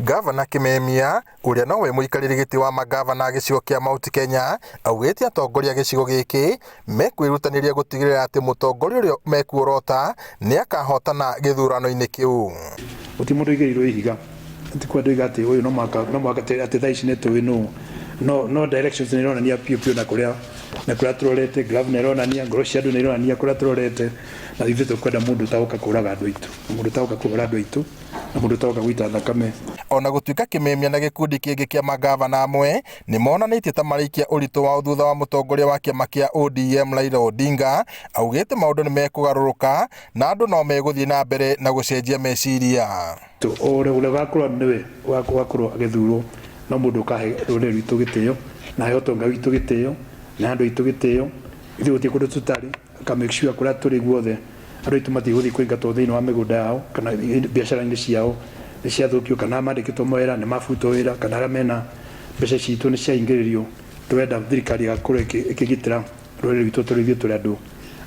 Gavana Kimemia uria nowe muikariri giti wa magavana gicigo kia Mount Kenya augite atongoria gicigo giki mekwirutaniria gutigirira ati mutongoria uria mekuorota ni akahotana githurano-ini kiu. Uti mundu igirirwo ihiga ati kwa ndoiga ati uyu no mwaka ati thaici ne tuwi no directions ni ronania pio na kuria turorete governor ronania ngoro cia andu ni ronania kuria turorete na ithuĩ tukwenda mundu tauka kuraga andu aitu mundu tauka kuraga andu aitu na mundu tauka gwita thakame. Ona gutuika Kimemia na gikundi kingi kia magavana amwe ni monanitie ta marikia uritu wa thutha wa mutongoria wa kiama kia ODM Raila Odinga augite maundu ni mekugaruruka na andu no meguthie na mbere na gucenjia meciria. Ule gakorwo niwe wakorwo agithurwo no mundu kahe rurire rwitu gitio na he utonga witu gitio na andu aitu gitio ithuĩ gutie kundu tutari aka make sure kuria turi guothe andu aitu matiguthi kuingatwo thiini wa migunda yao kana biacara-ini ciao ni ciathukio kana mandikitwo mawira ni mabutwo wira kana aria mena mbeca citu ni ciaingiririo. Turenda thirikari igakorwo ikigitira rurire rwitu turi ithuĩ turi andu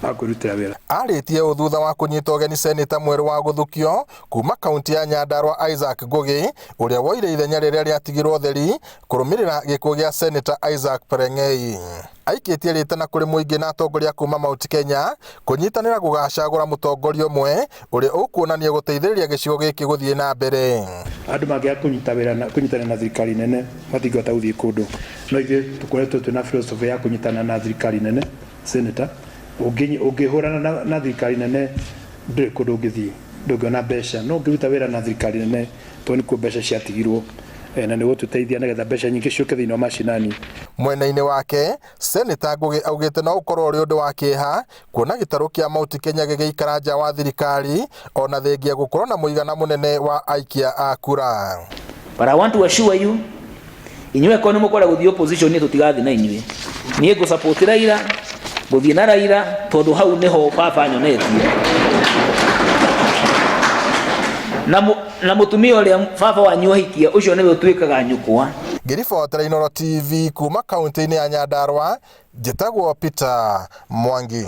akwirutira wira. Aritie uthutha wa kunyita ugeni seneta mweru wa guthukio kuma kaunti ya Nyandarua Isaac Ngugi uria woire ithenya riria riatigirwo theri kurumirira gikuo gia seneta Isaac Pereng'ei. Aikitie ritana kuri muingi na atongoria kuma Mount Kenya kunyitanira gugacagura mutongoria umwe uria ukuonania guteithiriria gicigo giki guthie na mbere. Andu mangia kunyitana na thirikari nene matingihota guthie kundu no ithuĩ tukoretwo twina philosophy ya kunyitana na thirikari nene seneta ungihurana na thirikari nene nduri kundu ungithie ndungiona mbeca no ungiruta wira na thirikari nene to ni ku mbeca ciatigirwo na niguo tuteithia nigetha mbeca nyingi ciuke thiini wa macinani. Mwena-ini wake seneta Ngugi augite no ukorwo uri undu wa kieha kuona gitaru kia Mount Kenya gigiikara nja wa thirikari ona thengia gukorwo na muigana munene wa aikia a kura. But I want to assure you inywe ko ni mukora guthie opposition ni tutigathi na inywe nie go support Raila guthie na Raila tondu hau niho baba nyonetie na mutumia uria baba wanyu hikia ucio niwe twikaga nyukwa. Ngiribotera Inooro TV kuma kaunti-ini ya Nyandarua njitagwo Peter Mwangi.